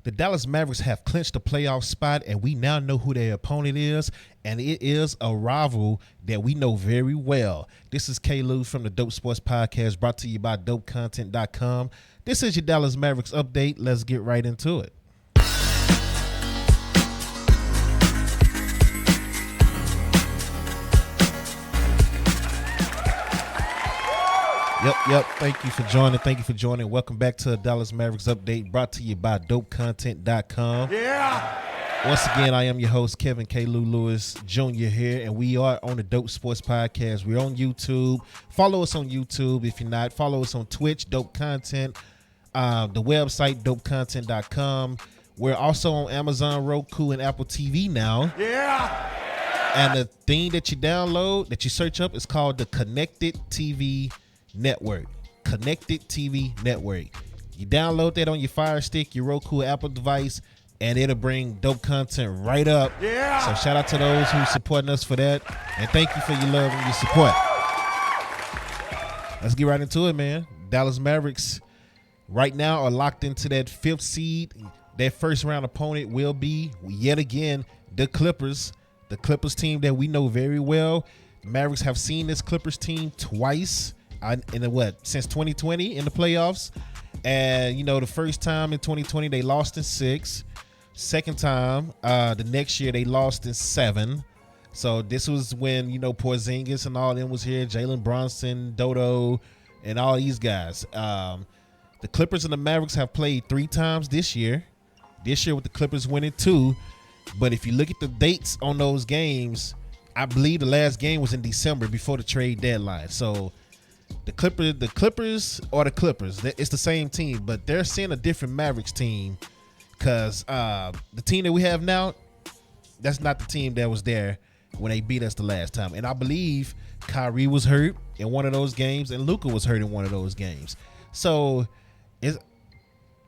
The Dallas Mavericks have clinched the playoff spot, and we now know who their opponent is, and it is a rival that we know very well. This is K-Lou from the Dope Sports Podcast, brought to you by DopeContent.com. This is your Dallas Mavericks update. Let's get right into it. Yep. Thank you for joining. Welcome back to the Dallas Mavericks update, brought to you by DopeContent.com. Yeah. Once again, I am your host, Kevin K. Lou Lewis Jr. here, and we are on the Dope Sports Podcast. We're on YouTube. Follow us on YouTube if you're not. Follow us on Twitch, Dope Content. The website, DopeContent.com. We're also on Amazon, Roku, and Apple TV now. Yeah. And the thing that you download, that you search up, is called the Connected TV Network. Connected TV Network. You download that on your Fire Stick, your Roku, Apple device, and it'll bring dope content right up. Yeah. So shout out to those who supporting us for that, and thank you for your love and your support. Let's get right into it, man. Dallas Mavericks right now are locked into that 5th seed. Their first round opponent will be yet again the Clippers. The Clippers team that we know very well. The Mavericks have seen this Clippers team twice since 2020 in the playoffs. And the first time in 2020 they lost in 6. Second time the next year they lost in 7. So this was when Porzingis and all them was here, Jalen Brunson, Dodo, and all these guys. The Clippers and the Mavericks have played 3 times this year with the Clippers winning 2. But if you look at the dates on those games, I believe the last game was in December before the trade deadline. So the Clippers, it's the same team, but they're seeing a different Mavericks team, because the team that we have now, that's not the team that was there when they beat us the last time. And I believe Kyrie was hurt in one of those games, and Luka was hurt in one of those games. So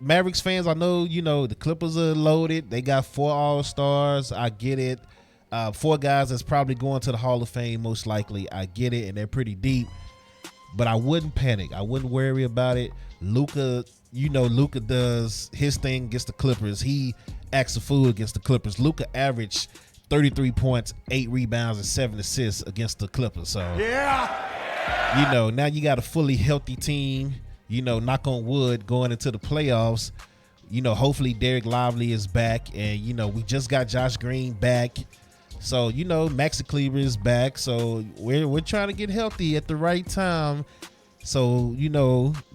Mavericks fans, I know, the Clippers are loaded. They got 4 All-Stars. I get it. 4 guys that's probably going to the Hall of Fame most likely. I get it, and they're pretty deep. But I wouldn't panic. I wouldn't worry about it. Luka, Luka does his thing against the Clippers. He acts a fool against the Clippers. Luka averaged 33 points, 8 rebounds, and 7 assists against the Clippers. So, yeah. Now you got a fully healthy team, knock on wood, going into the playoffs. Hopefully Derek Lively is back. And, we just got Josh Green back. So, Maxi Kleber is back. So, we're trying to get healthy at the right time. So,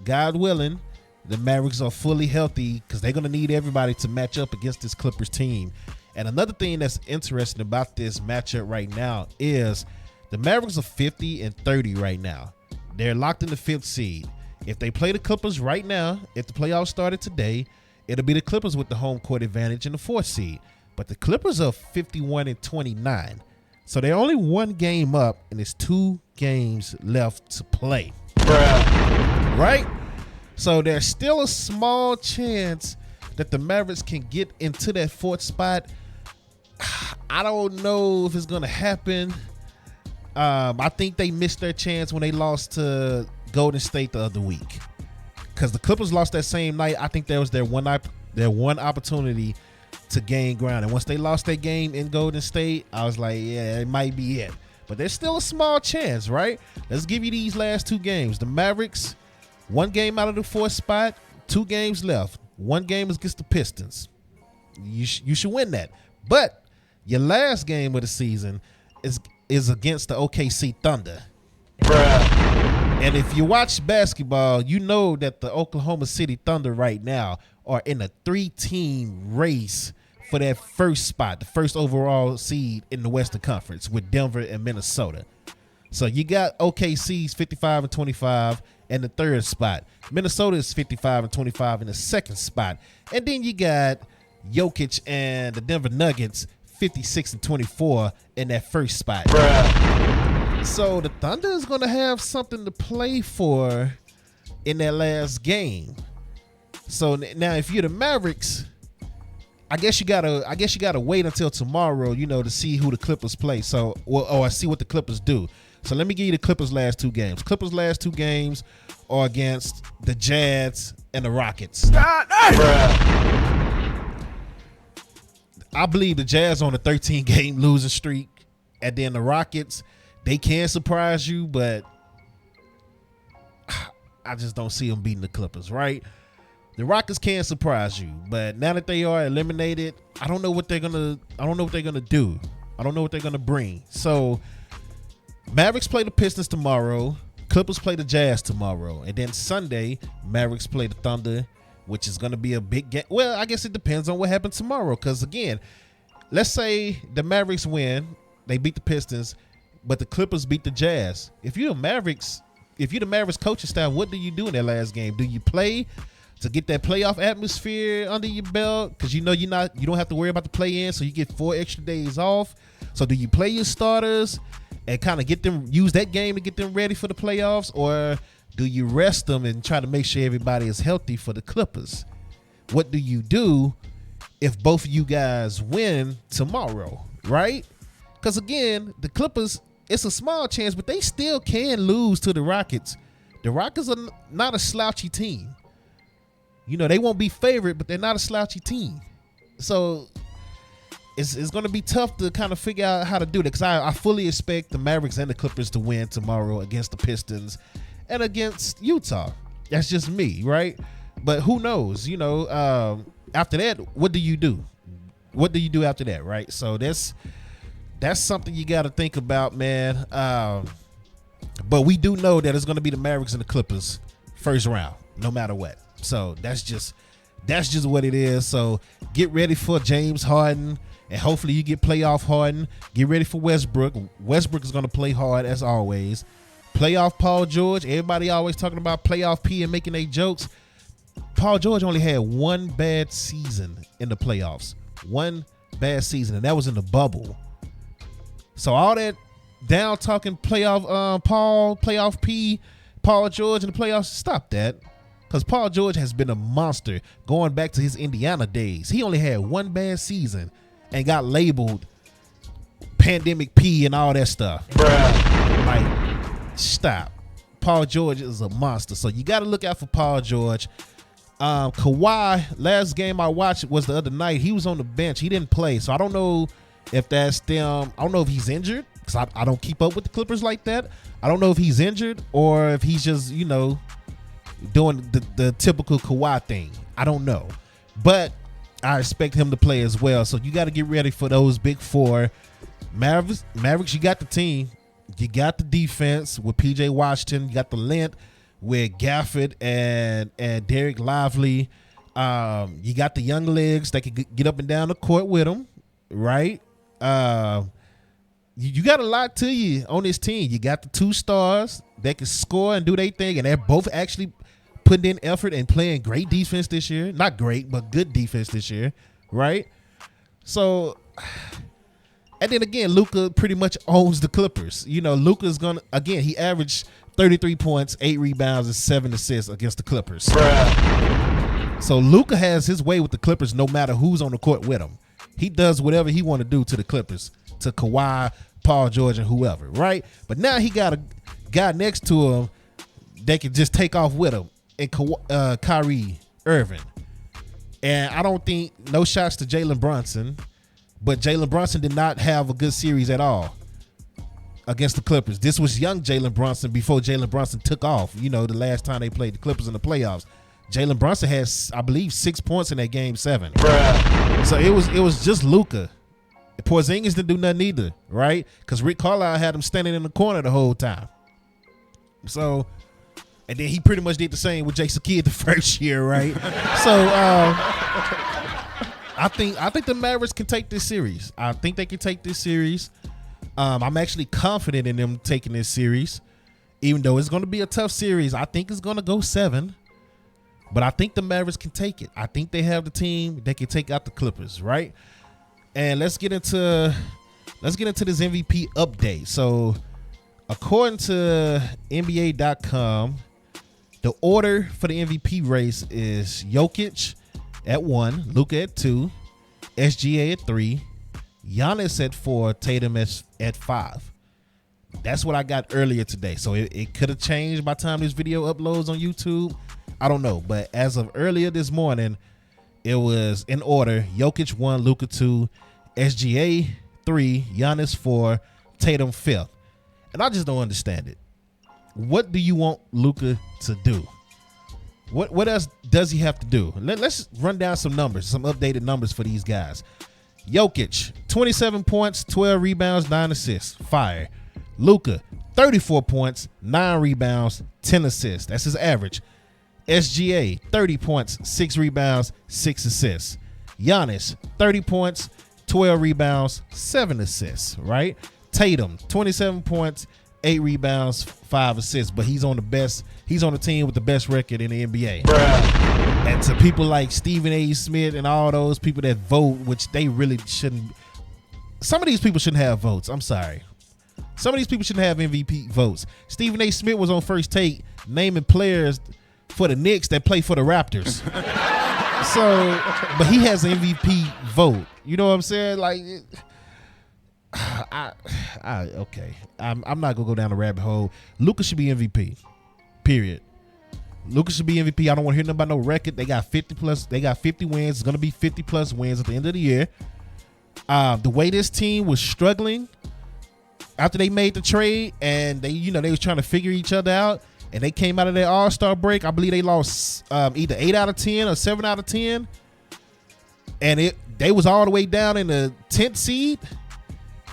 God willing, the Mavericks are fully healthy, because they're going to need everybody to match up against this Clippers team. And another thing that's interesting about this matchup right now is the Mavericks are 50-30 right now. They're locked in the 5th seed. If they play the Clippers right now, if the playoffs started today, it'll be the Clippers with the home court advantage in the 4th seed. But the Clippers are 51-29. So they're only 1 game up, and there's 2 games left to play. Bruh. Right? So there's still a small chance that the Mavericks can get into that 4th spot. I don't know if it's going to happen. I think they missed their chance when they lost to Golden State the other week, because the Clippers lost that same night. I think that was their one opportunity to gain ground, and once they lost that game in Golden State, I was like, yeah, it might be it. But there's still a small chance, right? Let's give you these last 2 games. The Mavericks, 1 game out of the 4th spot, 2 games left. 1 game is against the Pistons. You should win that. But your last game of the season is against the OKC Thunder. Bruh. And if you watch basketball, you know that the Oklahoma City Thunder right now are in a 3-team race for that first spot, the first overall seed in the Western Conference, with Denver and Minnesota. So you got OKC's 55-25 in the 3rd spot. Minnesota is 55-25 in the 2nd spot. And then you got Jokic and the Denver Nuggets 56-24 in that 1st spot. Bruh. So the Thunder is going to have something to play for in that last game. So now, if you're the Mavericks, I guess you gotta wait until tomorrow, to see who the Clippers play. So, or see what the Clippers do. So let me give you the Clippers' last 2 games. Clippers' last 2 games are against the Jazz and the Rockets. I believe the Jazz on a 13-game losing streak, and then the Rockets, they can surprise you, but I just don't see them beating the Clippers, right? The Rockets can surprise you, but now that they are eliminated, I don't know what they're gonna do. I don't know what they're gonna bring. So Mavericks play the Pistons tomorrow, Clippers play the Jazz tomorrow, and then Sunday Mavericks play the Thunder, which is gonna be a big game. Well, I guess it depends on what happens tomorrow, because again, let's say the Mavericks win, they beat the Pistons, but the Clippers beat the Jazz. If you're the Mavericks coaching staff, what do you do in that last game? Do you play to get that playoff atmosphere under your belt? Because you don't have to worry about the play-in, so you get 4 extra days off. So do you play your starters and kind of use that game to get them ready for the playoffs, or do you rest them and try to make sure everybody is healthy for the Clippers? What do you do if both of you guys win tomorrow, right? Because again, the Clippers, it's a small chance, but they still can lose to the Rockets. The Rockets are not a slouchy team. They won't be favored, but they're not a slouchy team. So it's going to be tough to kind of figure out how to do that, because I fully expect the Mavericks and the Clippers to win tomorrow against the Pistons and against Utah. That's just me, right? But who knows? After that, what do you do? What do you do after that, right? So that's something you got to think about, man. But we do know that it's going to be the Mavericks and the Clippers first round, no matter what. So that's just what it is. So get ready for James Harden, and hopefully you get playoff Harden. Get ready for Westbrook. Westbrook is going to play hard as always. Playoff Paul George. Everybody always talking about playoff P and making their jokes. Paul George only had one bad season in the playoffs. One bad season, and that was in the bubble. So all that down talking playoff playoff P, Paul George in the playoffs, stop that. Because Paul George has been a monster going back to his Indiana days. He only had one bad season and got labeled Pandemic P and all that stuff. Bruh. Like, stop. Paul George is a monster. So you got to look out for Paul George. Kawhi, last game I watched was the other night. He was on the bench. He didn't play. So I don't know if that's them. I don't know if he's injured, because I don't keep up with the Clippers like that. I don't know if he's injured or if he's just, doing the typical Kawhi thing. I don't know. But I expect him to play as well. So you got to get ready for those big four. Mavericks, you got the team. You got the defense with PJ Washington. You got the length with Gafford and Derek Lively. You got the young legs that can get up and down the court with them, right? You got a lot to you on this team. You got the 2 stars that can score and do their thing, and they're both actually putting in effort and playing great defense this year. Not great, but good defense this year, right? So, and then again, Luka pretty much owns the Clippers. Luka's gonna, again, he averaged 33 points, 8 rebounds, and 7 assists against the Clippers. Bruh. So Luka has his way with the Clippers no matter who's on the court with him. He does whatever he want to do to the Clippers, to Kawhi, Paul George, and whoever, right? But now he got a guy next to him that can just take off with him, and Kyrie Irving. And I don't think, no shots to Jalen Brunson, but Jalen Brunson did not have a good series at all against the Clippers. This was young Jalen Brunson before Jalen Brunson took off, the last time they played the Clippers in the playoffs. Jalen Brunson has, I believe, 6 points in that game 7. Bruh. So it was just Luka. Porzingis didn't do nothing either, right? Because Rick Carlisle had him standing in the corner the whole time. So, and then he pretty much did the same with Jason Kidd the first year, right? So I think the Mavericks can take this series. I think they can take this series. I'm actually confident in them taking this series, even though it's going to be a tough series. I think it's going to go 7, but I think the Mavericks can take it. I think they have the team that can take out the Clippers, right? And let's get into this MVP update. So, according to NBA.com, the order for the MVP race is Jokic at 1, Luka at 2, SGA at 3, Giannis at 4, Tatum at 5. That's what I got earlier today. So it could have changed by the time this video uploads on YouTube. I don't know. But as of earlier this morning, it was in order: Jokic 1, Luka 2, SGA 3, Giannis 4, Tatum 5th. And I just don't understand it. What do you want Luka to do? What else does he have to do? Let's run down some numbers, some updated numbers for these guys. Jokic, 27 points, 12 rebounds, 9 assists. Fire. Luka, 34 points, 9 rebounds, 10 assists. That's his average. SGA, 30 points, 6 rebounds, 6 assists. Giannis, 30 points, 12 rebounds, 7 assists, right? Tatum, 27 points, 8 rebounds, 5 assists, but he's on the team with the best record in the NBA. Bruh. And to people like Stephen A. Smith and all those people that vote, which they really shouldn't. Some of these people shouldn't have votes. I'm sorry. Some of these people shouldn't have MVP votes. Stephen A. Smith was on First Take naming players for the Knicks that play for the Raptors. So, but he has an MVP vote. You know what I'm saying? Like, okay. I'm not gonna go down the rabbit hole. Luka should be MVP. Period. Luka should be MVP. I don't want to hear nothing about no record. They got 50 plus. They got 50 wins. It's gonna be 50 plus wins at the end of the year. The way this team was struggling after they made the trade, and they was trying to figure each other out, and they came out of their All-Star break. I believe they lost either 8 out of 10 or 7 out of 10, and they was all the way down in the 10th seed,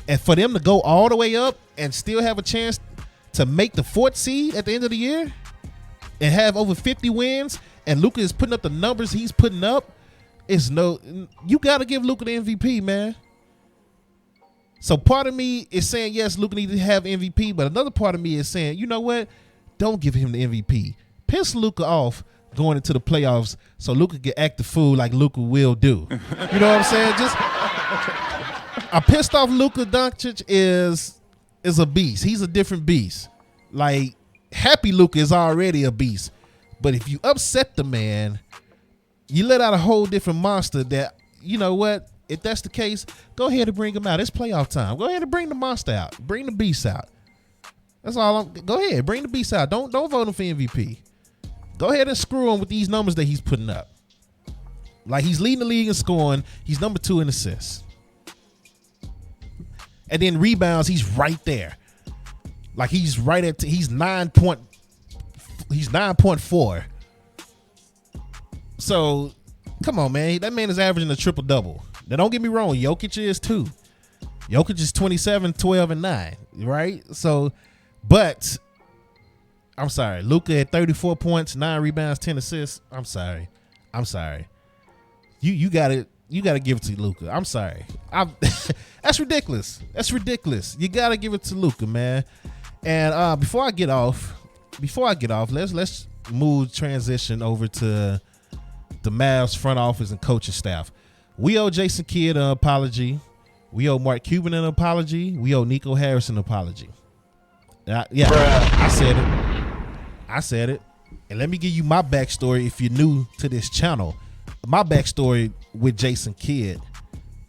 and for them to go all the way up and still have a chance to make the 4th seed at the end of the year and have over 50 wins, and Luka is putting up the numbers he's putting up, you got to give Luka the MVP, man. So part of me is saying, yes, Luka needs to have MVP, but another part of me is saying, you know what? Don't give him the MVP. Piss Luka off going into the playoffs so Luka can act the fool like Luka will do. You know what I'm saying? Just a pissed off Luka Doncic is a beast. He's a different beast. Like, happy Luka is already a beast. But if you upset the man, you let out a whole different monster that, you know what? If that's the case, go ahead and bring him out. It's playoff time. Go ahead and bring the monster out. Bring the beast out. That's all. Go ahead. Bring the beast out. Don't vote him for MVP. Go ahead and screw him with these numbers that he's putting up. Like, he's leading the league in scoring. He's number 2 in assists. And then rebounds, he's right there. Like, he's right at he's 9.4. So, come on, man. That man is averaging a triple-double. Now, don't get me wrong. Jokic is too. Jokic is 27, 12, and 9, right? So, but I'm sorry. Luka at 34 points, 9 rebounds, 10 assists. I'm sorry. You got to give it to Luka. I'm sorry. That's ridiculous. You got to give it to Luka, man. And before I get off, let's transition over to the Mavs front office and coaching staff. We owe Jason Kidd an apology. We owe Mark Cuban an apology. We owe Nico Harris an apology. I said it. And let me give you my backstory if you're new to this channel. My backstory with Jason Kidd,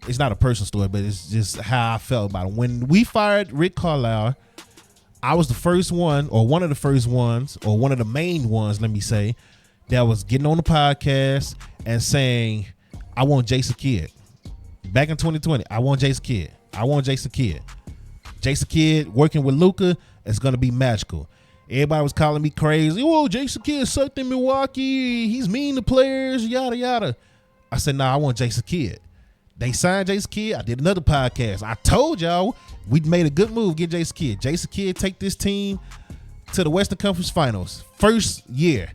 it's not a personal story, but it's just how I felt about him. When we fired Rick Carlisle, I was the first one, or one of the first ones, or one of the main ones, let me say, that was getting on the podcast and saying, I want Jason Kidd. Back in 2020, I want Jason Kidd. Jason Kidd working with Luka is going to be magical. Everybody was calling me crazy. Oh, Jason Kidd sucked in Milwaukee. He's mean to players, yada, yada. I said, nah, I want Jason Kidd. They signed Jason Kidd. I did another podcast. I told y'all we made a good move, get Jason Kidd. Jason Kidd take this team to the Western Conference Finals. First year.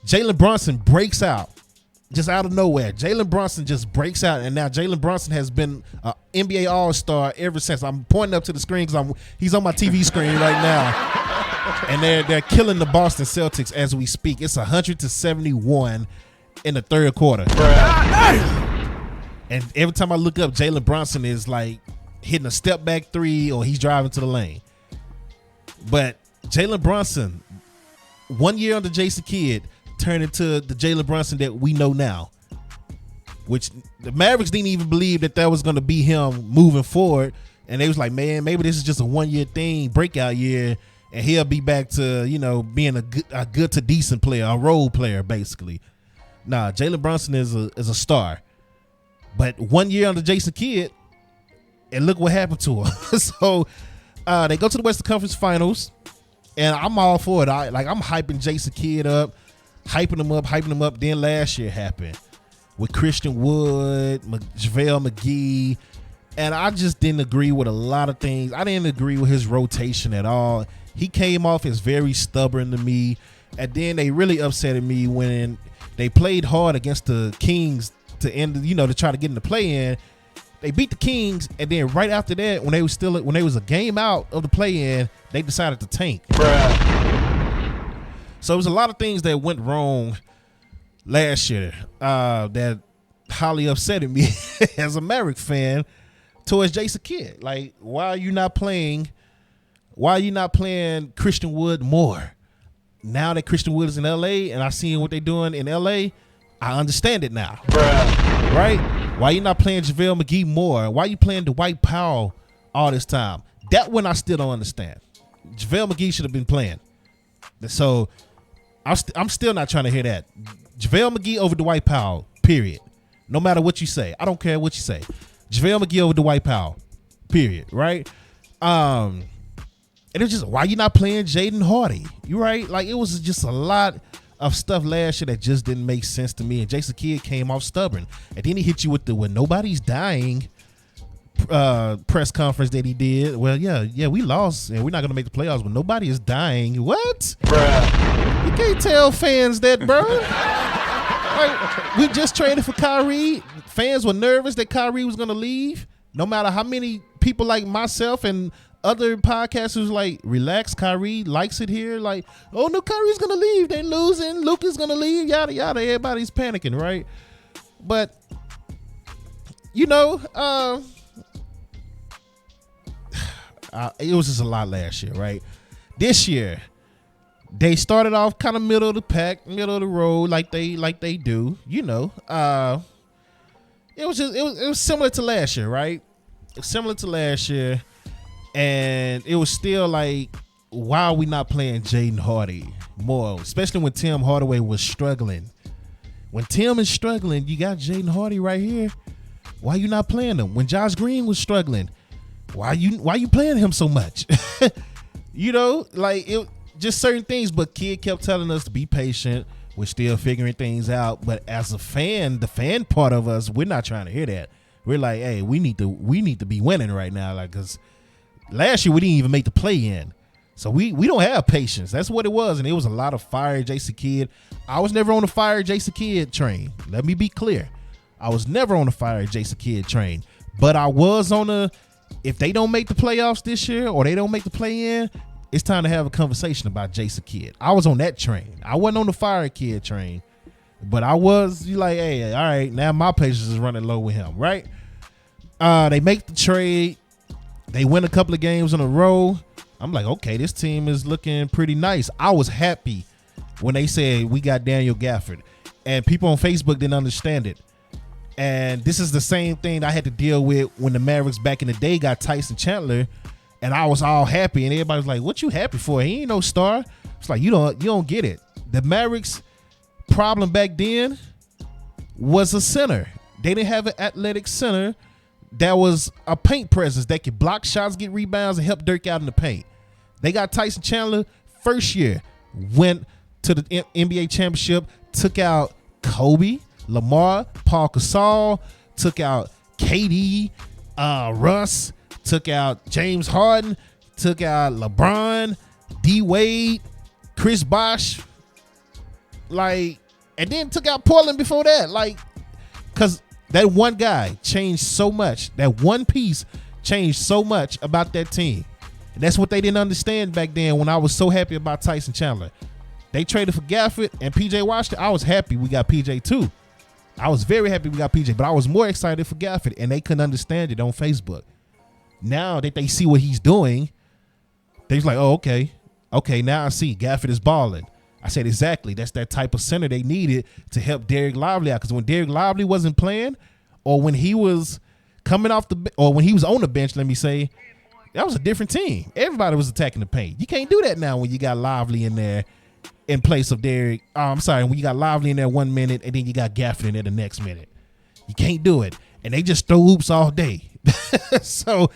Jalen Brunson breaks out. Just out of nowhere. Jalen Brunson just breaks out, and now Jalen Brunson has been an NBA All-Star ever since. I'm pointing up to the screen because he's on my TV screen right now. And they're killing the Boston Celtics as we speak. It's 100-71 in the third quarter. And every time I look up, Jalen Brunson is like hitting a step back 3 or he's driving to the lane. But Jalen Brunson, 1 year under Jason Kidd, turned into the Jalen Brunson that we know now, which the Mavericks didn't even believe that was going to be him moving forward. And they was like, man, maybe this is just a 1 year thing, breakout year, and he'll be back to, being a good to decent player, a role player, basically. Nah, Jalen Brunson is a star. But 1 year under Jason Kidd, And look what happened to her. So they go to the Western Conference Finals, and I'm all for it. I'm hyping Jason Kidd up, hyping him up. Then last year happened with Christian Wood, JaVale McGee, and I just didn't agree with a lot of things. I didn't agree with his rotation at all. He came off as very stubborn to me, and then they really upsetted me when they played hard against the Kings to end, to try to get in the play-in. They beat the Kings, and then right after that, when they was a game out of the play-in, they decided to tank. Bruh. So it was a lot of things that went wrong last year that highly upsetted me as a Maverick fan towards Jason Kidd. Like, why are you not playing Christian Wood more? Now that Christian Wood is in LA and I seen what they're doing in LA, I understand it now. Bruh. Right? Why you not playing JaVale McGee more? Why you playing Dwight Powell all this time? That one I still don't understand. JaVale McGee should have been playing. So I'm still not trying to hear that. JaVale McGee over Dwight Powell, period. No matter what you say. I don't care what you say. JaVale McGee over Dwight Powell, period. Right? And it's just, why you not playing Jaden Hardy? You right? Like, it was just a lot of stuff last year that just didn't make sense to me. And Jason Kidd came off stubborn. And then he hit you with the "when nobody's dying" press conference that he did. Well, yeah, we lost and we're not gonna make the playoffs, but nobody is dying. What? Bruh. You can't tell fans that, bro. Like, we just traded for Kyrie. Fans were nervous that Kyrie was gonna leave. No matter how many people like myself and other podcasters like, relax, Kyrie likes it here. Like, oh no, Kyrie's gonna leave. They losing. Luka's gonna leave. Yada yada. Everybody's panicking, right? But it was just a lot last year, right? This year, they started off kind of middle of the pack, middle of the road, like they do. It was similar to last year, right? Similar to last year. And it was still like, why are we not playing Jaden Hardy more? Especially when Tim Hardaway was struggling. When Tim is struggling, you got Jaden Hardy right here. Why you not playing him? When Josh Green was struggling, why you playing him so much? Like, it just certain things. But Kidd kept telling us to be patient. We're still figuring things out. But as a fan, the fan part of us, we're not trying to hear that. We're like, hey, we need to be winning right now, like, because last year we didn't even make the play-in. So we don't have patience. That's what it was. And it was a lot of fire Jason Kidd. I was never on the fire Jason Kidd train. Let me be clear. I was never on the fire Jason Kidd train. But I was on if they don't make the playoffs this year or they don't make the play-in, it's time to have a conversation about Jason Kidd. I was on that train. I wasn't on the fire Kidd train. But I was like, hey, all right, now my patience is running low with him, right? They make the trade. They win a couple of games in a row. I'm like, okay, this team is looking pretty nice. I was happy when they said we got Daniel Gafford. And people on Facebook didn't understand it. And this is the same thing I had to deal with when the Mavericks back in the day got Tyson Chandler. And I was all happy. And everybody was like, what you happy for? He ain't no star. It's like, you don't get it. The Mavericks' problem back then was a center. They didn't have an athletic center that was a paint presence that could block shots, get rebounds, and help Dirk out in the paint. They got Tyson Chandler first year, went to the NBA championship, took out Kobe, Lamar, Paul Gasol, took out KD, Russ, took out James Harden, took out LeBron, D Wade, Chris Bosh, and then took out Portland before that, because that one guy changed so much. That one piece changed so much about that team. And that's what they didn't understand back then when I was so happy about Tyson Chandler. They traded for Gafford and PJ Washington. I was happy we got PJ too. I was very happy we got PJ, but I was more excited for Gafford, and they couldn't understand it on Facebook. Now that they see what he's doing, they're like, oh, okay. Okay, now I see Gafford is balling. I said, exactly. That's that type of center they needed to help Derek Lively out. Because when Derek Lively wasn't playing, or when he was coming off or when he was on the bench, let me say, that was a different team. Everybody was attacking the paint. You can't do that now when you got Lively in there in place of Derek. When you got Lively in there 1 minute and then you got Gafford in there the next minute. You can't do it. And they just throw hoops all day. So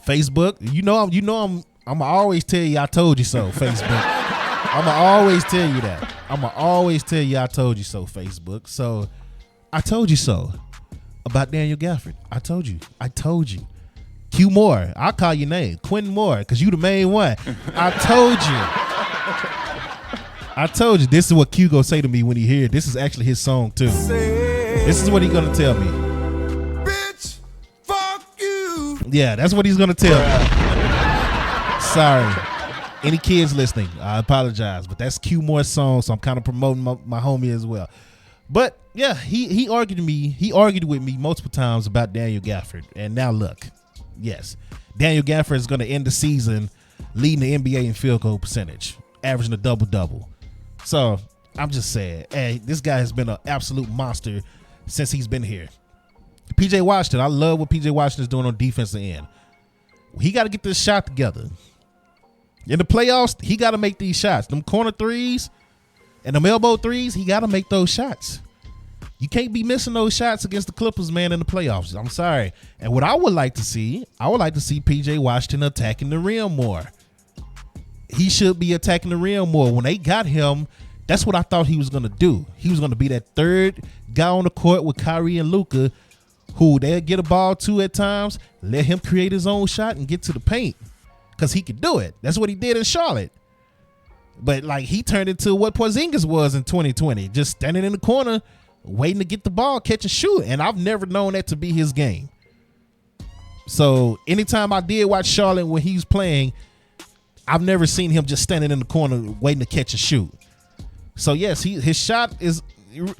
Facebook, I'm always tell you I told you so, Facebook. I'ma always tell you that. I'ma always tell you I told you so, Facebook. So I told you so about Daniel Gafford. I told you. Q Moore, I'll call your name. Quentin Moore, because you the main one. I told you. This is what Q gonna say to me when he hear it. This is actually his song too. This is what he gonna tell me. Bitch, fuck you. Yeah, that's what he's gonna tell me. Sorry. Any kids listening, I apologize, but that's Q Moore's song, so I'm kind of promoting my homie as well. But yeah, he argued with me multiple times about Daniel Gafford, and now look, yes, Daniel Gafford is going to end the season leading the NBA in field goal percentage, averaging a double-double. So I'm just saying, hey, this guy has been an absolute monster since he's been here. PJ Washington, I love what PJ Washington is doing on defensive end. He got to get this shot together. In the playoffs, he got to make these shots. Them corner threes and them elbow threes, he got to make those shots. You can't be missing those shots against the Clippers, man, in the playoffs. I'm sorry. And what I would like to see PJ Washington attacking the rim more. He should be attacking the rim more. When they got him, that's what I thought he was going to do. He was going to be that third guy on the court with Kyrie and Luka, who they'll get a ball to at times, let him create his own shot and get to the paint. Because he could do it. That's what he did in Charlotte. But like he turned into what Porzingis was in 2020. Just standing in the corner, waiting to get the ball, catch and shoot. And I've never known that to be his game. So anytime I did watch Charlotte when he was playing, I've never seen him just standing in the corner waiting to catch and shoot. So yes, his shot is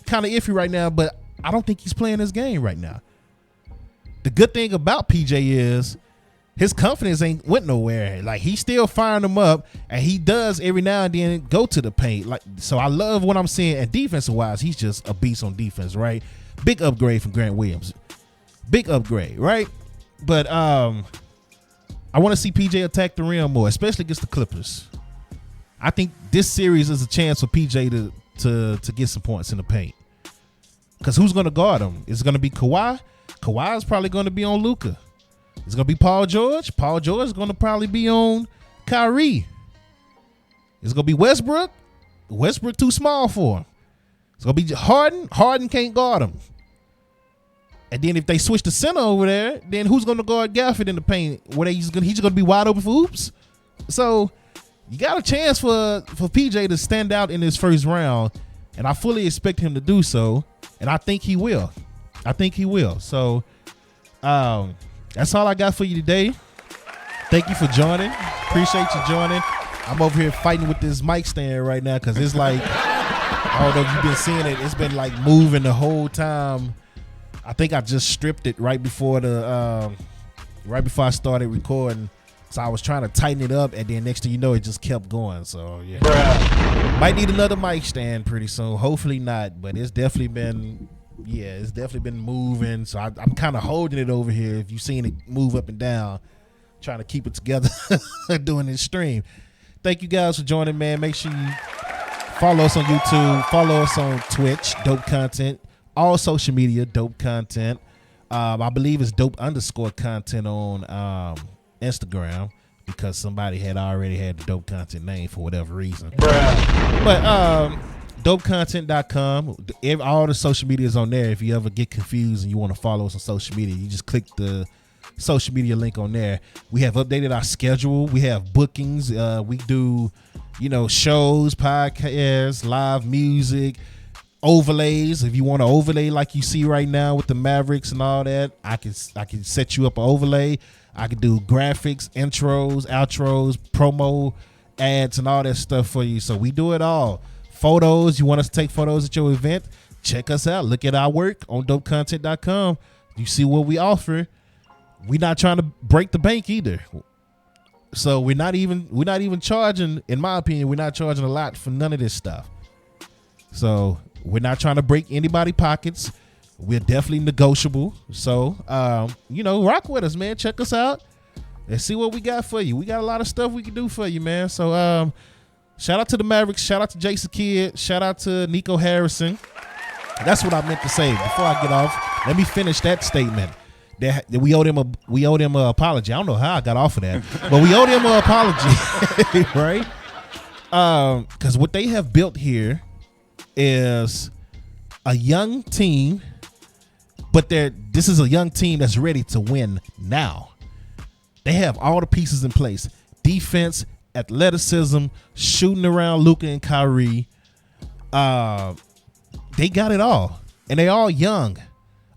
kind of iffy right now, but I don't think he's playing his game right now. The good thing about PJ is his confidence ain't went nowhere. Like he's still firing them up, and he does every now and then go to the paint. Like so, I love what I'm seeing. And defensive wise, he's just a beast on defense, right? Big upgrade from Grant Williams. Big upgrade, right? But I want to see PJ attack the rim more, especially against the Clippers. I think this series is a chance for PJ to get some points in the paint. Because who's going to guard him? Is it going to be Kawhi? Kawhi is probably going to be on Luka. It's going to be Paul George. Paul George is going to probably be on Kyrie. It's going to be Westbrook. Westbrook too small for him. It's going to be Harden. Harden can't guard him. And then if they switch the center over there, then who's going to guard Gafford in the paint? He's going to be wide open for hoops. So you got a chance for PJ to stand out in this first round, and I fully expect him to do so, and I think he will. So that's all I got for you today. Thank you for joining. Appreciate you joining. I'm over here fighting with this mic stand right now because it's like, I don't know if you've been seeing it. It's been like moving the whole time. I think I just stripped it right before I started recording. So I was trying to tighten it up, and then next thing you know, it just kept going. So yeah, might need another mic stand pretty soon. Hopefully not, but it's definitely been moving. So I'm kind of holding it over here. If you've seen it move up and down, trying to keep it together doing this stream. Thank you guys for joining, man. Make sure you follow us on YouTube, follow us on Twitch, Dope Content, all social media, Dope Content. I believe it's Dope_content on Instagram because somebody had already had the Dope Content name for whatever reason. But dopecontent.com, all the social media is on there. If you ever get confused and you want to follow us on social media, you just click the social media link on there. We have updated our schedule. We have bookings. We do, shows, podcasts, live music, overlays. If you want to overlay like you see right now with the Mavericks and all that, I can set you up an overlay. I can do graphics, intros, outros, promo ads, and all that stuff for you. So we do it all. Photos, you want us to take photos at your event? Check us out. Look at our work on dopecontent.com. You see what we offer. We're not trying to break the bank either. So we're not even charging, in my opinion, we're not charging a lot for none of this stuff. So we're not trying to break anybody's pockets. We're definitely negotiable. So, rock with us, man. Check us out and see what we got for you. We got a lot of stuff we can do for you, man. So, shout out to the Mavericks. Shout out to Jason Kidd. Shout out to Nico Harrison. That's what I meant to say. Before I get off, let me finish that statement. That we owed him a apology. I don't know how I got off of that, but we owed him an apology, right? Because what they have built here is a young team, but this is a young team that's ready to win now. They have all the pieces in place: defense, athleticism, shooting around Luka and Kyrie. They got it all, and they all young.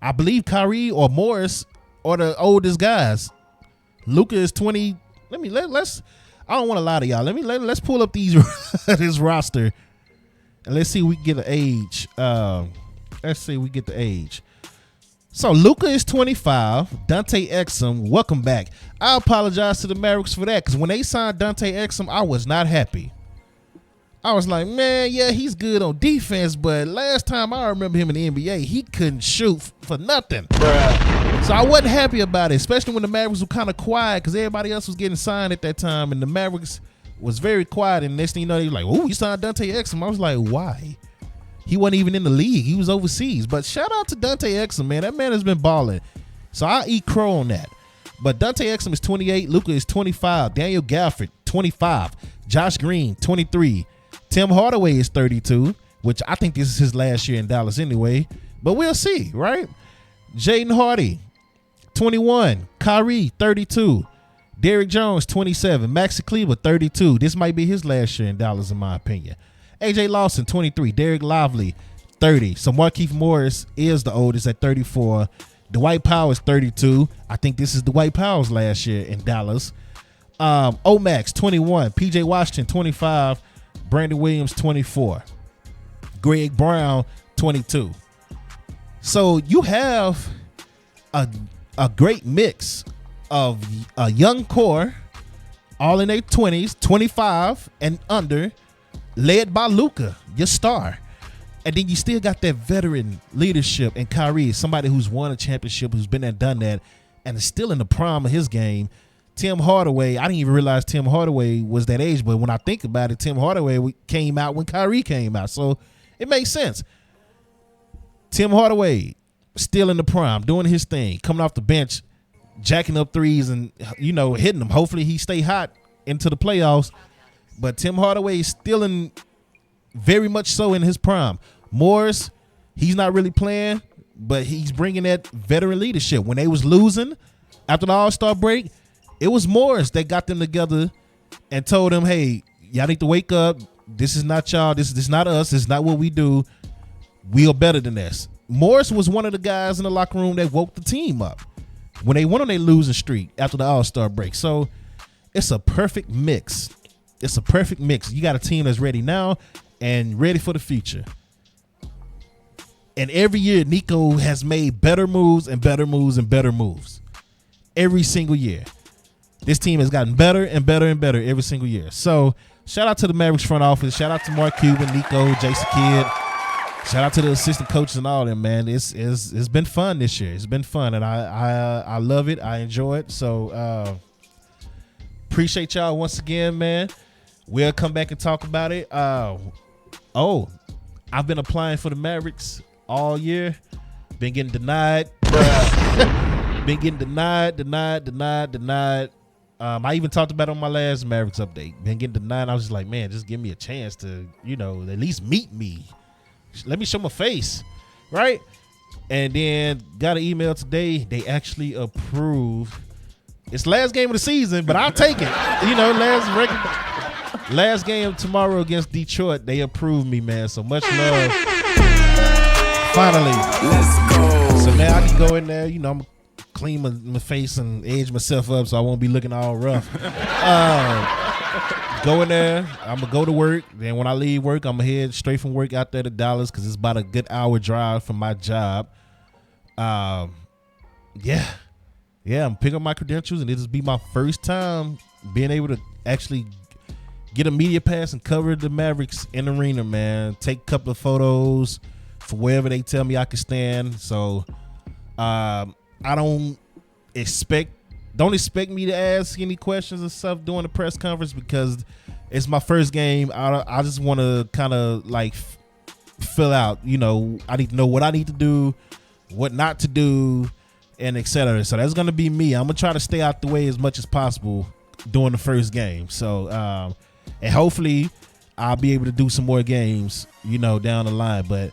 I believe Kyrie or Morris are the oldest guys. Luka is 20. Let's. I don't want to lie to y'all. Let's pull up this roster, and let's see if we can get an age. Let's see if we get the age. So Luka is 25. Dante Exum, welcome back. I apologize to the Mavericks for that, because when they signed Dante Exum, I was not happy. I was like, man, yeah, he's good on defense, but last time I remember him in the NBA, he couldn't shoot for nothing. Bruh. So I wasn't happy about it, especially when the Mavericks were kind of quiet, because everybody else was getting signed at that time, and the Mavericks was very quiet, and next thing you know, they were like, oh, you signed Dante Exum. I was like, why? He wasn't even in the league. He was overseas. But shout out to Dante Exum, man. That man has been balling. So I eat crow on that. But Dante Exum is 28. Luka is 25. Daniel Gafford, 25. Josh Green, 23. Tim Hardaway is 32, which I think this is his last year in Dallas anyway. But we'll see, right? Jaden Hardy, 21. Kyrie, 32. Derrick Jones, 27. Maxi Kleber, 32. This might be his last year in Dallas, in my opinion. AJ Lawson, 23. Derek Lively, 30. So Markieff Morris is the oldest at 34. Dwight Powell is 32. I think this is Dwight Powell's last year in Dallas. Omax, 21. PJ Washington, 25. Brandon Williams, 24. Greg Brown, 22. So you have a great mix of a young core, all in their 20s, 25 and under, led by Luka, your star. And then you still got that veteran leadership in Kyrie, somebody who's won a championship, who's been there, done that, and is still in the prime of his game. Tim Hardaway, I didn't even realize Tim Hardaway was that age, but when I think about it, Tim Hardaway came out when Kyrie came out, so it makes sense. Tim Hardaway still in the prime, doing his thing, coming off the bench, jacking up threes and, hitting them. Hopefully he stay hot into the playoffs, but Tim Hardaway is still in very much so in his prime. Morris, he's not really playing, but he's bringing that veteran leadership. When they was losing after the All-Star break, it was Morris that got them together and told them, hey, y'all need to wake up. This is not y'all. This is not us. This is not what we do. We are better than this. Morris was one of the guys in the locker room that woke the team up when they went on their losing streak after the All-Star break. So it's a perfect mix. It's a perfect mix. You got a team that's ready now and ready for the future. And every year, Nico has made better moves and better moves and better moves. Every single year. This team has gotten better and better and better every single year. So shout out to the Mavericks front office. Shout out to Mark Cuban, Nico, Jason Kidd. Shout out to the assistant coaches and all them, man. It's been fun this year. It's been fun, and I love it. I enjoy it. So appreciate y'all once again, man. We'll come back and talk about it. I've been applying for the Mavericks all year. Been getting denied. Been getting denied. I even talked about it on my last Mavericks update. Been getting denied. I was just like, man, just give me a chance to, at least meet me. Let me show my face, right? And then got an email today. They actually approved. It's last game of the season, but I'll take it. Last game tomorrow against Detroit. They approved me, man. So much love. Finally. Let's go. So now I can go in there. I'm going to clean my face and edge myself up so I won't be looking all rough. Go in there. I'm going to go to work. Then when I leave work, I'm going to head straight from work out there to Dallas because it's about a good hour drive from my job. I'm picking up my credentials, and it'll be my first time being able to actually get a media pass and cover the Mavericks in the arena, man. Take a couple of photos for wherever they tell me I can stand. So I don't expect me to ask any questions and stuff during the press conference because it's my first game. I just want to kind of like fill out. You know, I need to know what I need to do, what not to do, and etc. So that's gonna be me. I'm gonna try to stay out the way as much as possible during the first game. So and hopefully I'll be able to do some more games, you know, down the line. But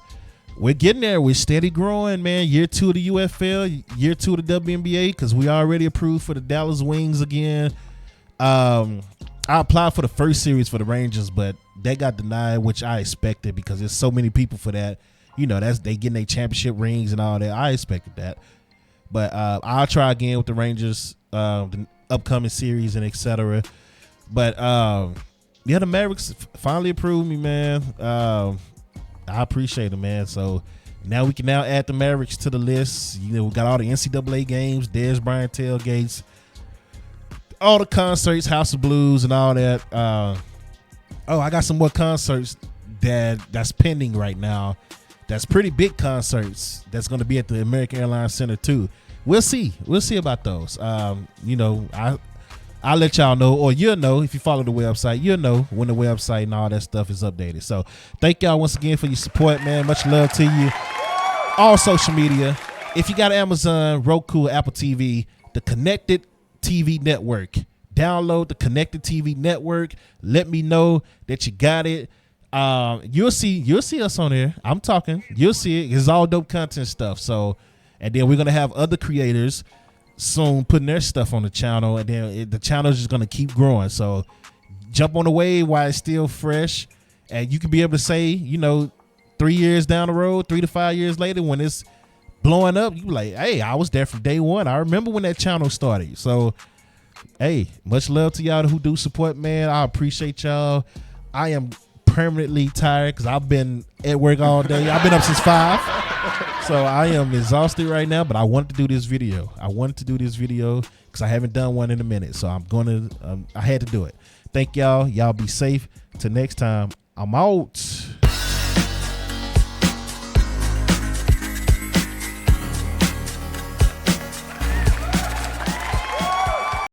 we're getting there. We're steady growing, man. Year 2 of the UFL, year 2 of the WNBA, because we already approved for the Dallas Wings again. I applied for the first series for the Rangers, but they got denied, which I expected because there's so many people for that. You know, they getting their championship rings and all that. I expected that. But I'll try again with the Rangers, the upcoming series and etc. But yeah, the Mavericks finally approved me, man. I appreciate it, man. So now we can now add the Mavericks to the list. You know, we got all the NCAA games, Dez Bryant tailgates, all the concerts, House of Blues, and all that. I got some more concerts that's pending right now. That's pretty big concerts. That's going to be at the American Airlines Center too. We'll see. We'll see about those. You know, I'll let y'all know, or you'll know if you follow the website. You'll know when the website and all that stuff is updated. So thank y'all once again for your support, man. Much love to you. All social media. If you got Amazon, Roku, Apple TV, the Connected TV Network. Download the Connected TV Network. Let me know that you got it. You'll see us on there. I'm talking. You'll see it. It's all dope content stuff. So, and then we're gonna have other creators soon putting their stuff on the channel, and then the channel is just gonna keep growing. So jump on the wave while it's still fresh, and you can be able to say, you know, 3 years down the road, 3 to 5 years later, when it's blowing up, you be like, hey, I was there from day one. I remember when that channel started. So hey, much love to y'all who do support, man. I appreciate y'all. I am permanently tired because I've been at work all day. I've been up since 5. So I am exhausted right now, but I wanted to do this video. Because I haven't done one in a minute. So I had to do it. Thank y'all. Y'all be safe. Till next time, I'm out.